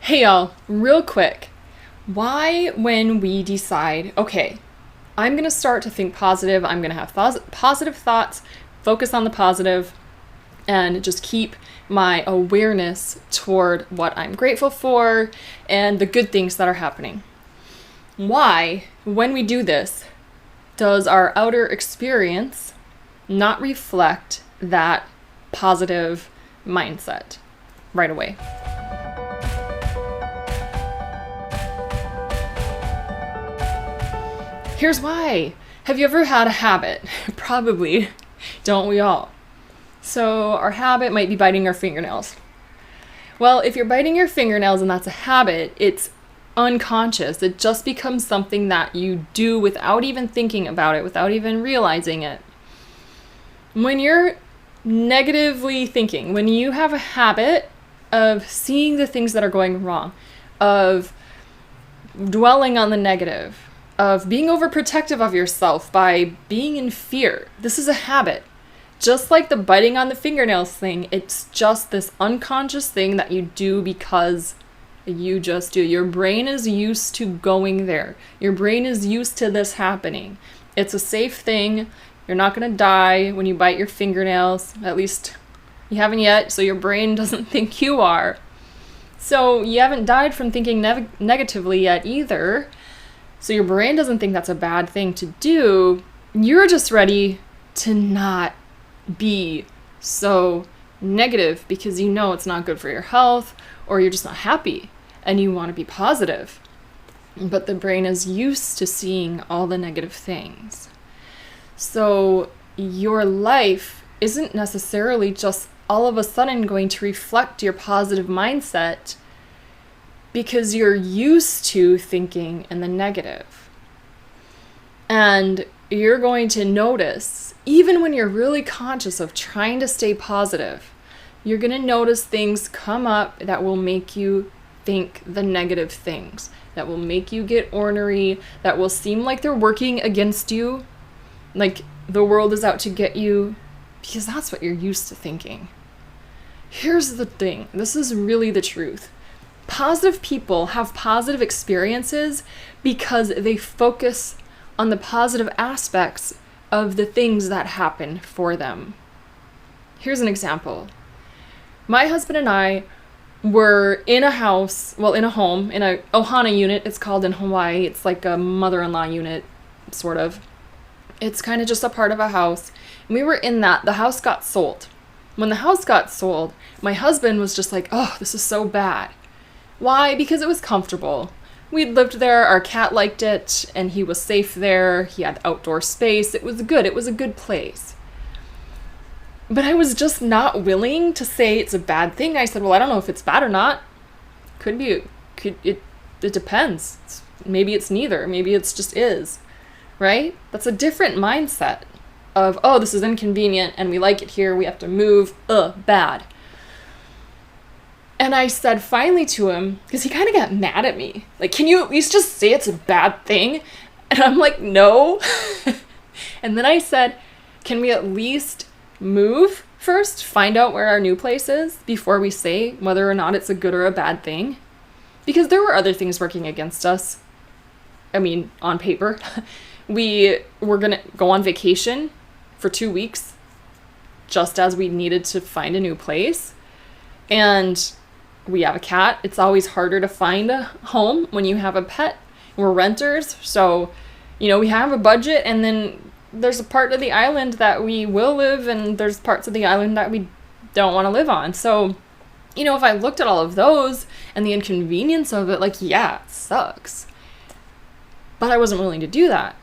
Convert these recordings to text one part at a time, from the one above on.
Hey y'all, real quick. Why, when we decide, okay, I'm going to start to think positive, I'm going to have positive thoughts, focus on the positive, and just keep my awareness toward what I'm grateful for and the good things that are happening. Why, when we do this, does our outer experience not reflect that positive mindset right away? Here's why. Have you ever had a habit? Probably. Don't we all? So our habit might be biting our fingernails. Well, if you're biting your fingernails and that's a habit, it's unconscious. It just becomes something that you do without even thinking about it, without even realizing it. When you're negatively thinking, when you have a habit of seeing the things that are going wrong, of dwelling on the negative, of being overprotective of yourself by being in fear, this is a habit. Just like the biting on the fingernails thing, it's just this unconscious thing that you do because you just do. Your brain is used to going there. Your brain is used to this happening. It's a safe thing. You're not going to die when you bite your fingernails. At least you haven't yet, so your brain doesn't think you are. So you haven't died from thinking negatively yet either. So your brain doesn't think that's a bad thing to do. You're just ready to not be so negative because you know it's not good for your health, or you're just not happy and you want to be positive. But the brain is used to seeing all the negative things. So your life isn't necessarily just all of a sudden going to reflect your positive mindset because you're used to thinking in the negative. And you're going to notice, even when you're really conscious of trying to stay positive, you're going to notice things come up that will make you think the negative things, that will make you get ornery, that will seem like they're working against you, like the world is out to get you, because that's what you're used to thinking. Here's the thing, this is really the truth. Positive people have positive experiences because they focus on the positive aspects of the things that happen for them. Here's an example. My husband and I were in a home, in a ohana unit, it's called in Hawaii. It's like a mother-in-law unit, sort of. It's kind of just a part of a house. And we were in that. The house got sold. When the house got sold, my husband was just like, oh, this is so bad. Why? Because it was comfortable. We'd lived there, our cat liked it, and he was safe there. He had outdoor space. It was good. It was a good place. But I was just not willing to say it's a bad thing. I said, well, I don't know if it's bad or not. It depends. Maybe it's neither. Maybe it's just is, right? That's a different mindset of, oh, this is inconvenient and we like it here. We have to move. Bad. And I said finally to him, because he kind of got mad at me, like, can you at least just say it's a bad thing? And I'm like, no. And then I said, can we at least move first, find out where our new place is before we say whether or not it's a good or a bad thing? Because there were other things working against us. I mean, on paper. We were going to go on vacation for 2 weeks just as we needed to find a new place. And we have a cat. It's always harder to find a home when you have a pet. We're renters, so, we have a budget, and then there's a part of the island that we will live, and there's parts of the island that we don't want to live on. So, if I looked at all of those and the inconvenience of it, like, yeah, it sucks. But I wasn't willing to do that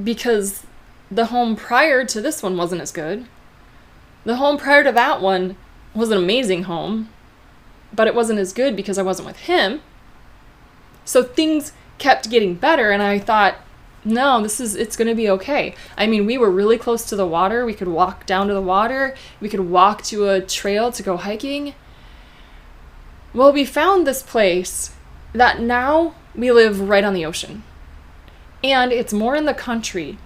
because the home prior to this one wasn't as good. The home prior to that one was an amazing home, but it wasn't as good because I wasn't with him. So things kept getting better, and I thought, no, it's going to be okay. I mean, we were really close to the water. We could walk down to the water. We could walk to a trail to go hiking. Well, we found this place that now we live right on the ocean. And it's more in the country.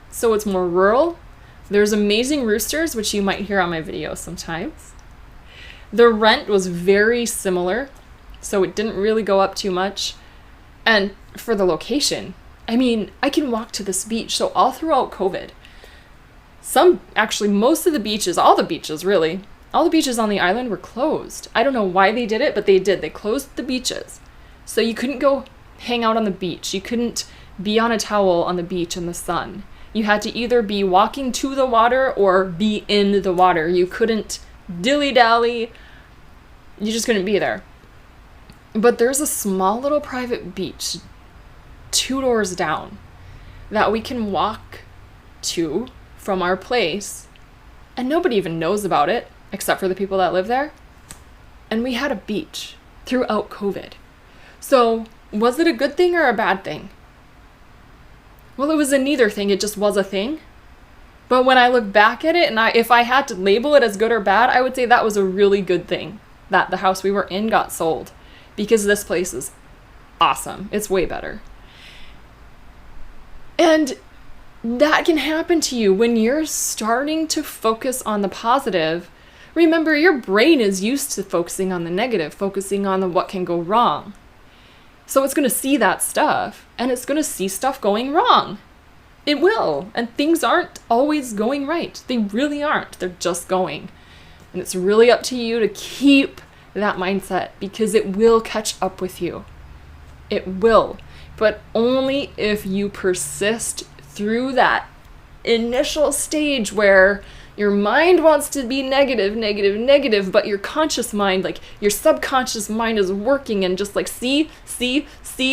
So it's more rural. There's amazing roosters, which you might hear on my videos sometimes. The rent was very similar. so it didn't really go up too much. And for the location, I mean, I can walk to this beach. So all throughout COVID, most of the beaches, all the beaches really, all the beaches on the island were closed. I don't know why they did it, but they did. They closed the beaches. So you couldn't go hang out on the beach. You couldn't be on a towel on the beach in the sun. You had to either be walking to the water or be in the water. You couldn't dilly-dally. You just couldn't be there. But there's a small little private beach 2 doors down that we can walk to from our place, and nobody even knows about it except for the people that live there. And we had a beach throughout COVID. So was it a good thing or a bad thing? Well, it was a neither thing. It just was a thing. But when I look back at it, and if I had to label it as good or bad, I would say that was a really good thing that the house we were in got sold, because this place is awesome. It's way better. And that can happen to you when you're starting to focus on the positive. Remember, your brain is used to focusing on the negative, focusing on what can go wrong. So it's going to see that stuff, and it's going to see stuff going wrong. It will. And things aren't always going right. They really aren't. They're just going. And it's really up to you to keep that mindset, because it will catch up with you. It will. But only if you persist through that initial stage where your mind wants to be negative, but your conscious mind, like your subconscious mind, is working and just like, see,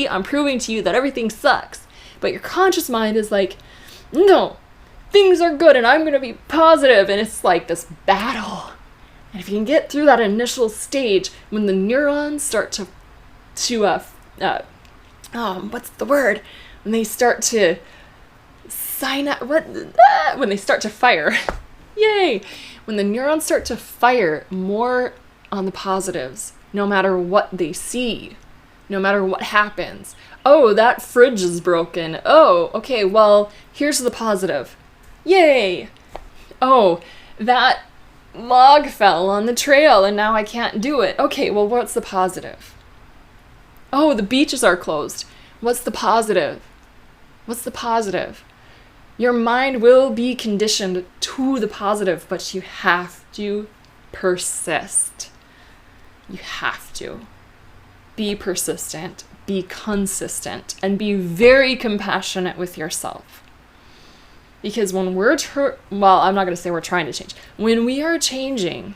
I'm proving to you that everything sucks. But your conscious mind is like, no, things are good and I'm going to be positive. And it's like this battle. And if you can get through that initial stage, when the neurons start to what's the word? When they start to when they start to fire. Yay! When the neurons start to fire more on the positives, no matter what they see, no matter what happens. Oh, that fridge is broken. Oh, okay, well, here's the positive. Yay! Oh, that log fell on the trail and now I can't do it. Okay, well, what's the positive? Oh, the beaches are closed. What's the positive? What's the positive? Your mind will be conditioned to the positive, but you have to persist. You have to. Be persistent, be consistent, and be very compassionate with yourself. Because when I'm not going to say we're trying to change. When we are changing,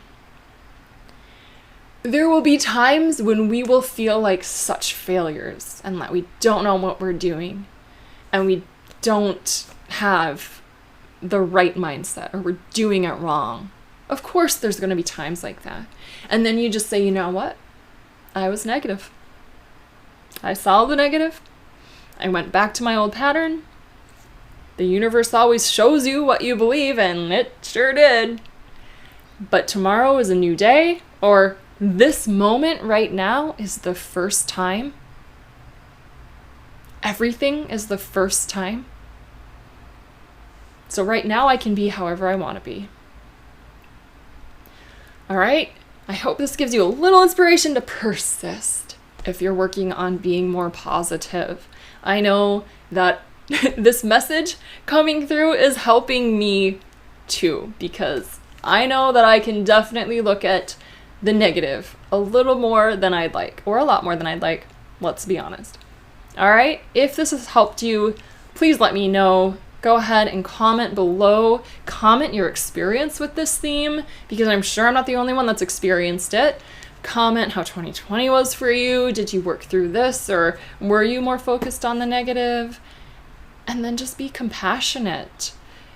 there will be times when we will feel like such failures and that we don't know what we're doing and we don't have the right mindset, or we're doing it wrong. Of course, there's going to be times like that. And then you just say, you know what? I was negative. I saw the negative. I went back to my old pattern. The universe always shows you what you believe, and it sure did. But tomorrow is a new day, or this moment right now is the first time. Everything is the first time. So right now I can be however I want to be. All right? I hope this gives you a little inspiration to persist if you're working on being more positive. I know that this message coming through is helping me too, because I know that I can definitely look at the negative a little more than I'd like, or a lot more than I'd like, let's be honest. All right? If this has helped you, please let me know. Go ahead and comment below. Comment your experience with this theme, because I'm sure I'm not the only one that's experienced it. Comment how 2020 was for you. Did you work through this, or were you more focused on the negative? And then just be compassionate.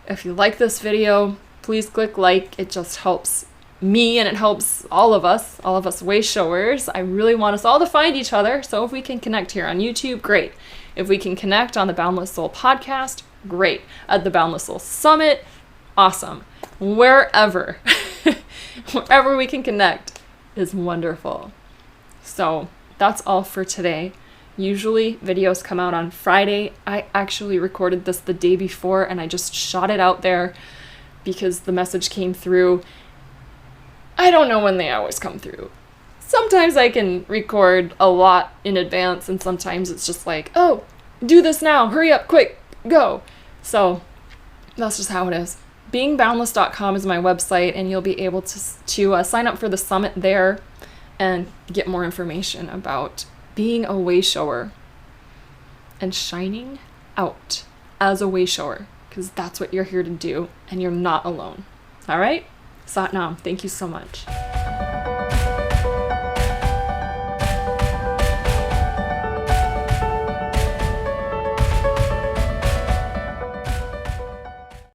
If you like this video, please click like. It just helps me and it helps all of us way showers. I really want us all to find each other. So if we can connect here on YouTube, great. If we can connect on the Boundless Soul podcast, great. At the Boundless Soul Summit, awesome. Wherever we can connect is wonderful. So that's all for today. Usually videos come out on Friday. I actually recorded this the day before and I just shot it out there because the message came through. I don't know when they always come through. sometimes I can record a lot in advance, and sometimes it's just like, oh, do this now, hurry up, quick, go. So that's just how it is. Beingboundless.com is my website, and you'll be able to sign up for the summit there and get more information about being a way shower and shining out as a way shower, because that's what you're here to do, and you're not alone. All right? Sat Nam, thank you so much.